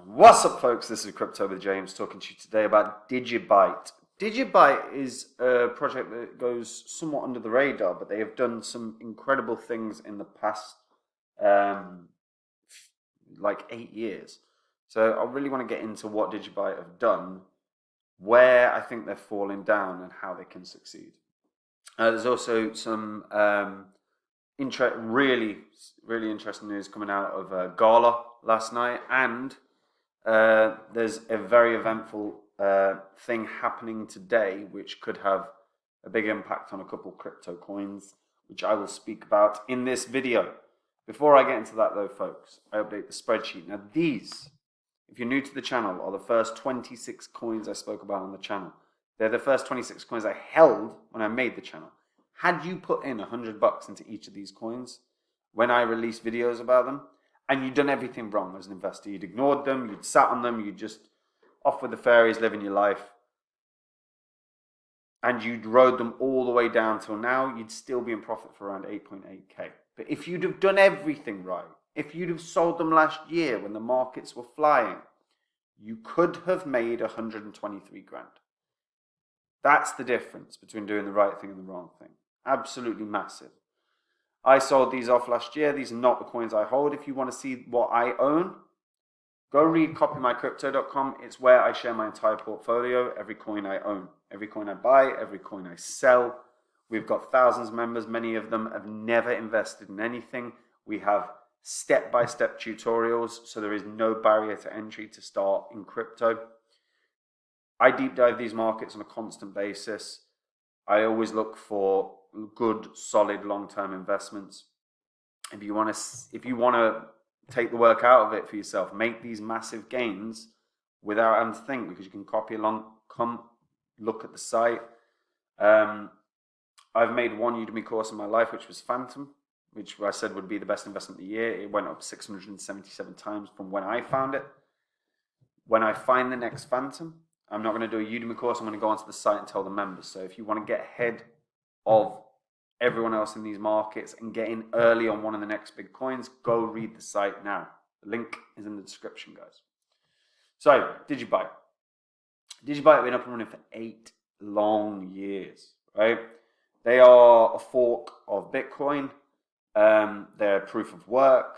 What's up, folks? This is Crypto with James talking to you today about DigiByte. DigiByte is a project that goes somewhat under the radar, but they have done some incredible things in the past, like 8 years. So I really want to get into what DigiByte have done, where I think they're falling down, and how they can succeed. There's also some really interesting news coming out of Gala last night, and there's a very eventful thing happening today which could have a big impact on a couple crypto coins, which I will speak about in this video. Before I get into that though, folks, I update the spreadsheet. Now these, if you're new to the channel, are the first 26 coins I spoke about on the channel. They're the first 26 coins I held when I made the channel. Had you put in $100 into each of these coins when I released videos about them, and you'd done everything wrong as an investor, you'd ignored them, you'd sat on them, you'd just off with the fairies, living your life, and you'd rode them all the way down till now, you'd still be in profit for around 8.8k. But if you'd have done everything right, if you'd have sold them last year when the markets were flying, you could have made 123 grand. That's the difference between doing the right thing and the wrong thing. Absolutely massive. I sold these off last year. These are not the coins I hold. If you want to see what I own, go read copymycrypto.com. It's where I share my entire portfolio, every coin I own, every coin I buy, every coin I sell. We've got thousands of members. Many of them have never invested in anything. We have step-by-step tutorials, so there is no barrier to entry to start in crypto. I deep dive these markets on a constant basis. I always look for good, solid, long-term investments. If you want to take the work out of it for yourself, make these massive gains without having to think, because you can copy along, come look at the site. I've made one Udemy course in my life, which was Phantom, which I said would be the best investment of the year. It went up 677 times from when I found it. When I find the next Phantom, I'm not going to do a Udemy course. I'm going to go onto the site and tell the members. So if you want to get ahead of everyone else in these markets and get in early on one of the next big coins, go read the site now. The link is in the description, guys. So, DigiByte. DigiByte have been up and running for 8 long years, right? They are a fork of Bitcoin. They're proof of work.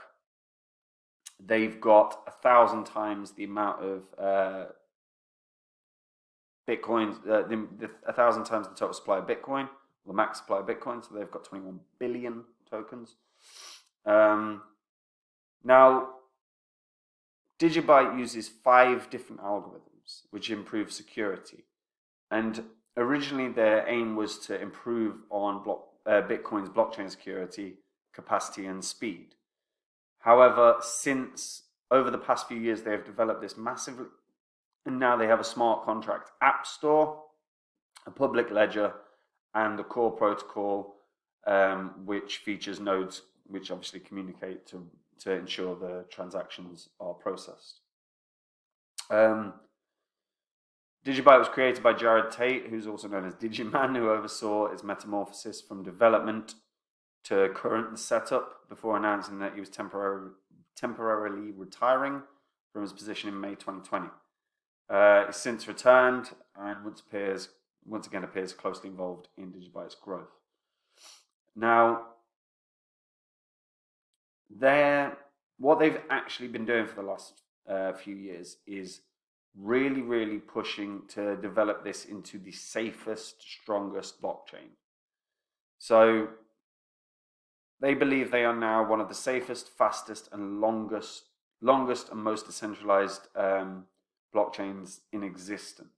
They've got 1,000 times the amount of Bitcoins, 1,000 times the total supply of Bitcoin, the max supply of Bitcoin, so they've got 21 billion tokens. Now, DigiByte uses 5 different algorithms which improve security. And originally their aim was to improve on Bitcoin's blockchain security, capacity, and speed. However, since over the past few years, they have developed this massively, and now they have a smart contract app store, a public ledger, and a core protocol, which features nodes which obviously communicate to ensure the transactions are processed. DigiByte was created by Jared Tate, who's also known as Digiman, who oversaw its metamorphosis from development to current setup before announcing that he was temporarily retiring from his position in May 2020. He's since returned and once again appears closely involved in DigiByte's growth. Now, what they've actually been doing for the last few years is really pushing to develop this into the safest, strongest blockchain. So they believe they are now one of the safest, fastest, and longest and most decentralized blockchains in existence.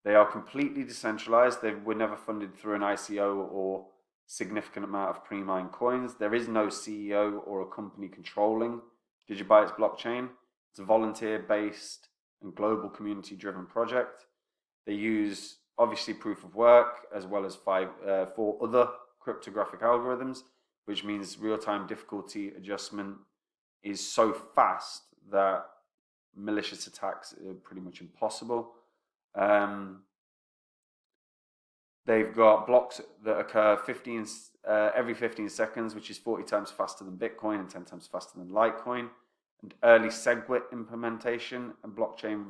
They are completely decentralized. They were never funded through an ICO or significant amount of pre-mined coins. There is no CEO or a company controlling DigiByte's blockchain. It's a volunteer-based and global community-driven project. They use, obviously, proof of work, as well as 4 other cryptographic algorithms, which means real-time difficulty adjustment is so fast that malicious attacks are pretty much impossible. They've got blocks that occur every 15 seconds, which is 40 times faster than Bitcoin and 10 times faster than Litecoin. and early SegWit implementation and blockchain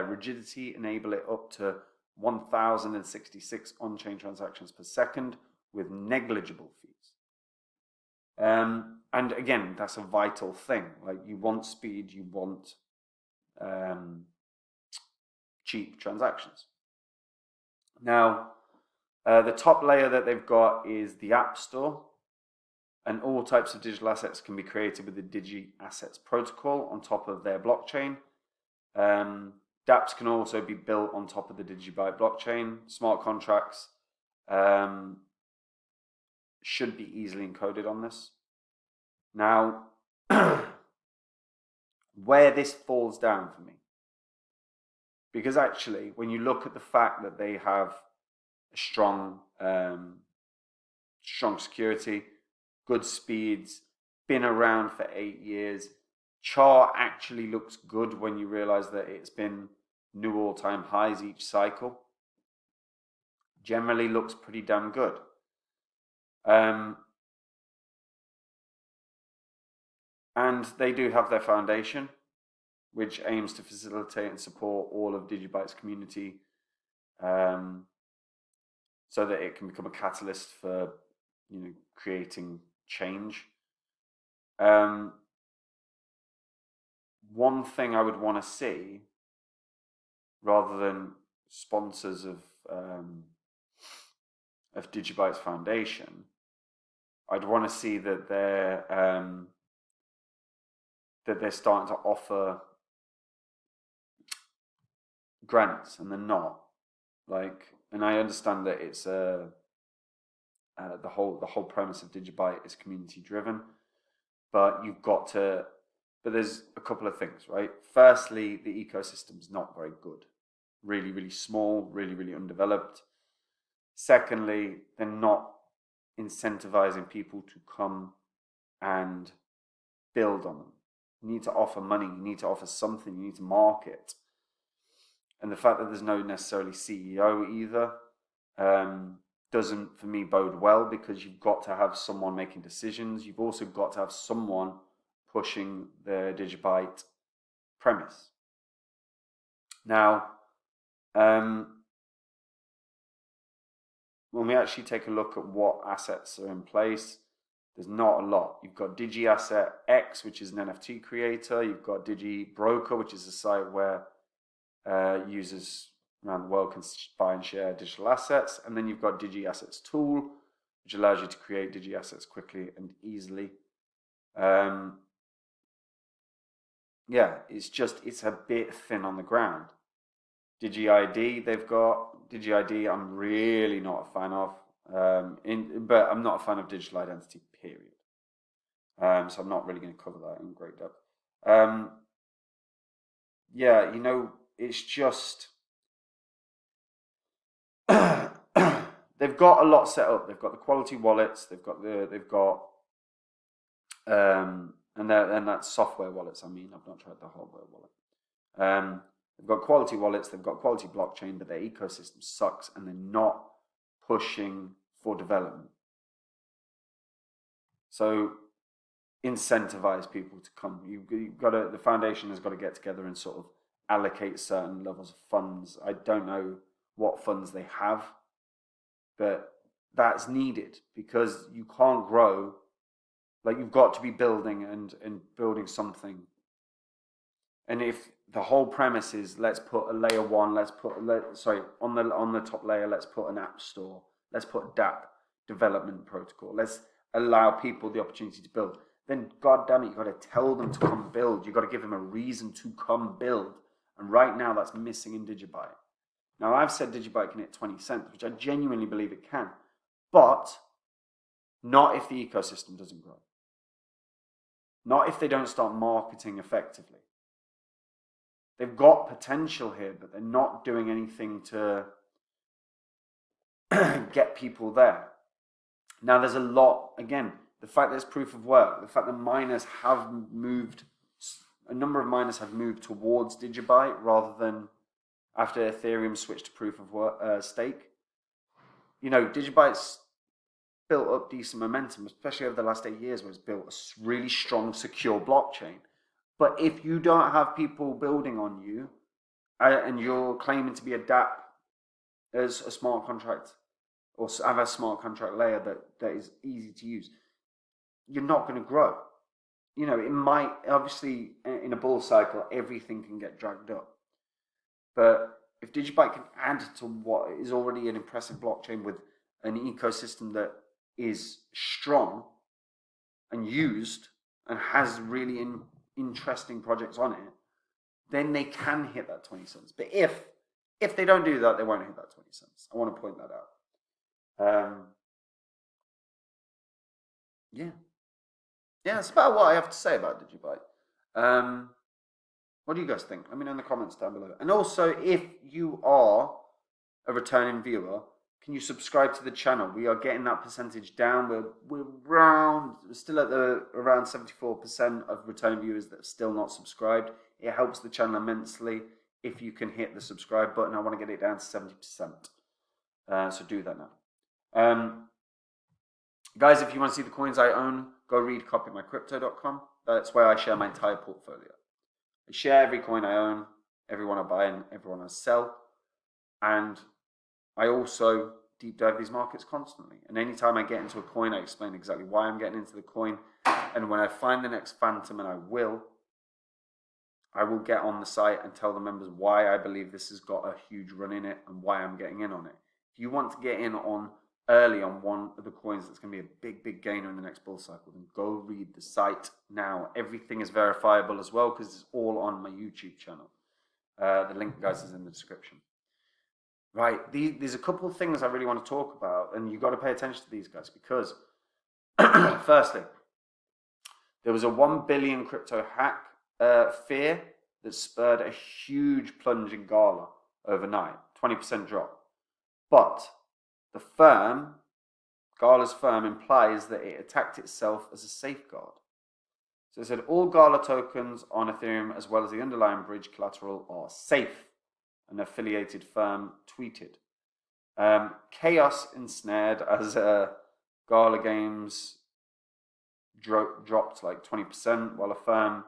rigidity enable it up to 1,066 on-chain transactions per second with negligible fees. And again, that's a vital thing. Like, you want speed, you want cheap transactions. Now, the top layer that they've got is the App Store, and all types of digital assets can be created with the Digi Assets protocol on top of their blockchain. dApps can also be built on top of the DigiByte blockchain. Smart contracts should be easily encoded on this. Now, where this falls down for me, because actually, when you look at the fact that they have a strong security, good speeds, been around for 8 years, chart actually looks good when you realize that it's been new all-time highs each cycle. Generally looks pretty damn good. And they do have their foundation, which aims to facilitate and support all of DigiByte's community, so that it can become a catalyst for, creating change. One thing I would want to see, rather than sponsors of DigiByte's foundation, I'd want to see that they're starting to offer grants, and they're not. And I understand that it's the whole premise of DigiByte is community driven, but there's a couple of things, right? Firstly, the ecosystem's not very good. Really, really small, really, really undeveloped. Secondly, they're not incentivizing people to come and build on them. You need to offer money, you need to offer something, you need to market. And the fact that there's no necessarily CEO either doesn't, for me, bode well, because you've got to have someone making decisions. You've also got to have someone pushing the DigiByte premise. Now, when we actually take a look at what assets are in place, there's not a lot. You've got DigiAsset X, which is an NFT creator. You've got DigiBroker, which is a site where users around the world can buy and share digital assets. And then you've got DigiAssets Tool, which allows you to create DigiAssets quickly and easily. It's a bit thin on the ground. DigiID, they've got DigiID. I'm really not a fan of, but I'm not a fan of digital identity, period. So I'm not really going to cover that in great depth. It's just they've got a lot set up. They've got the quality wallets. And that's software wallets. I mean, I've not tried the hardware wallet. They've got quality wallets, they've got quality blockchain, but their ecosystem sucks, and they're not pushing for development. So incentivize people to come. The foundation has got to get together and sort of allocate certain levels of funds. I don't know what funds they have, but that's needed, because you can't grow. You've got to be building and building something. And if the whole premise is, let's put a layer one, on the top layer, let's put an app store, let's put a dApp development protocol, let's allow people the opportunity to build, then god damn it, you've got to tell them to come build. You've got to give them a reason to come build. And right now that's missing in DigiByte. Now, I've said DigiByte can hit 20 cents, which I genuinely believe it can, but not if the ecosystem doesn't grow. Not if they don't start marketing effectively. They've got potential here, but they're not doing anything to get people there. Now, there's a lot, again, the fact that it's proof of work, the fact that a number of miners have moved towards DigiByte rather than after Ethereum switched to proof of work, stake. DigiByte's built up decent momentum, especially over the last 8 years, where it's built a really strong, secure blockchain. But if you don't have people building on you, and you're claiming to be a DApp as a smart contract, or have a smart contract layer that is easy to use, you're not going to grow. You know, it might, obviously, in a bull cycle, everything can get dragged up. But if DigiByte can add to what is already an impressive blockchain with an ecosystem that is strong and used and has really interesting projects on it, then they can hit that 20 cents. But if they don't do that, they won't hit that 20 cents. I want to point that out. Yeah, that's about what I have to say about DigiByte. What do you guys think? Let me know in the comments down below. And also, if you are a returning viewer, can you subscribe to the channel? We are getting that percentage down. We're still at around 74% of returning viewers that are still not subscribed. It helps the channel immensely if you can hit the subscribe button. I want to get it down to 70%. So do that now. Guys, if you want to see the coins I own, go read copymycrypto.com. That's where I share my entire portfolio. I share every coin I own, every one I buy, and every one I sell. And I also deep dive these markets constantly. And anytime I get into a coin, I explain exactly why I'm getting into the coin. And when I find the next phantom, and I will get on the site and tell the members why I believe this has got a huge run in it and why I'm getting in on it. If you want to get in on early on one of the coins that's going to be a big gainer in the next bull cycle, then go read the site now. Everything is verifiable as well because it's all on my YouTube channel. The link, guys, is in the description. Right, there's a couple of things I really want to talk about, and you've got to pay attention to these, guys, because firstly, there was a 1 billion crypto hack fear that spurred a huge plunge in Gala overnight, 20% drop. But the firm, Gala's firm, implies that it attacked itself as a safeguard. So it said all Gala tokens on Ethereum as well as the underlying bridge collateral are safe, an affiliated firm tweeted. Chaos ensnared as Gala Games dropped like 20%, while a firm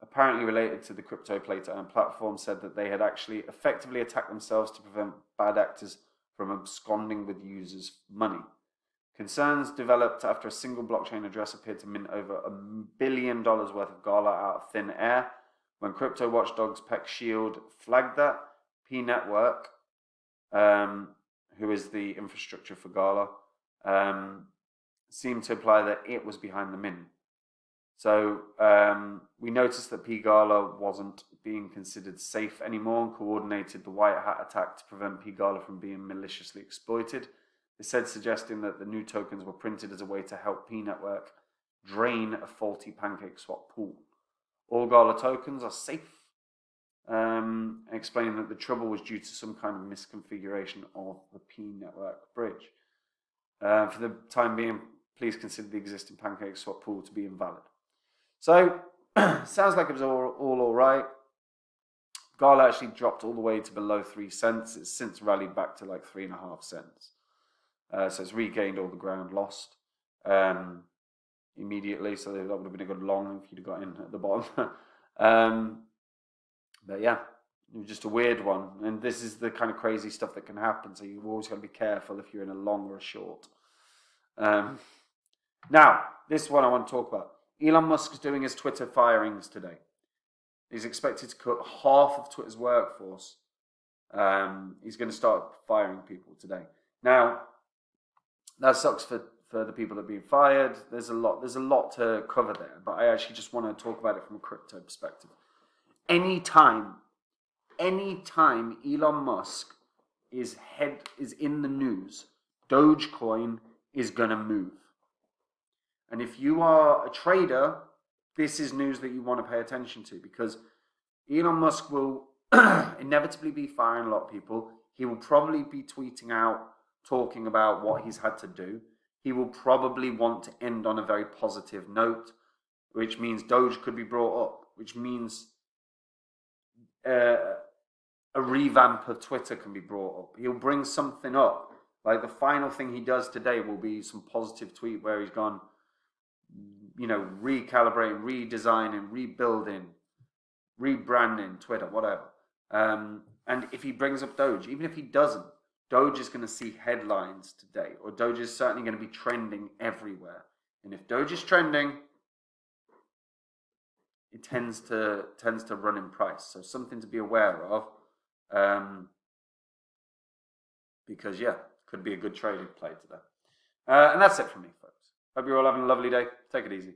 apparently related to the crypto play-to-earn platform said that they had actually effectively attacked themselves to prevent bad actors from absconding with users' money. Concerns developed after a single blockchain address appeared to mint over $1 billion worth of Gala out of thin air. When crypto watchdogs Peck Shield flagged that, P Network, who is the infrastructure for Gala, seemed to imply that it was behind the mint. So we noticed that P Gala wasn't being considered safe anymore and coordinated the white hat attack to prevent P Gala from being maliciously exploited. They said, suggesting that the new tokens were printed as a way to help P Network drain a faulty PancakeSwap pool. All Gala tokens are safe, explaining that the trouble was due to some kind of misconfiguration of the P Network bridge. For the time being, please consider the existing PancakeSwap pool to be invalid. So, sounds like it was all right. Gala actually dropped all the way to below 3 cents. It's since rallied back to like 3.5 cents. So it's regained all the ground lost immediately. So that would have been a good long if you'd have got in at the bottom. But yeah, it was just a weird one. And this is the kind of crazy stuff that can happen. So you've always got to be careful if you're in a long or a short. Now, this one I want to talk about. Elon Musk is doing his Twitter firings today. He's expected to cut half of Twitter's workforce. He's going to start firing people today. Now, that sucks for the people that are being fired. There's a lot to cover there, but I actually just want to talk about it from a crypto perspective. Anytime Elon Musk is in the news, Dogecoin is going to move. And if you are a trader, this is news that you want to pay attention to, because Elon Musk will inevitably be firing a lot of people. He will probably be tweeting out, talking about what he's had to do. He will probably want to end on a very positive note, which means Doge could be brought up, which means a revamp of Twitter can be brought up. He'll bring something up. Like the final thing he does today will be some positive tweet where he's gone, recalibrating, redesigning, rebuilding, rebranding, Twitter, whatever. And if he brings up Doge, even if he doesn't, Doge is going to see headlines today, or Doge is certainly going to be trending everywhere. And if Doge is trending, it tends to run in price. So something to be aware of, because yeah, could be a good trading play today. And that's it from me, folks. Hope you're all having a lovely day. Take it easy.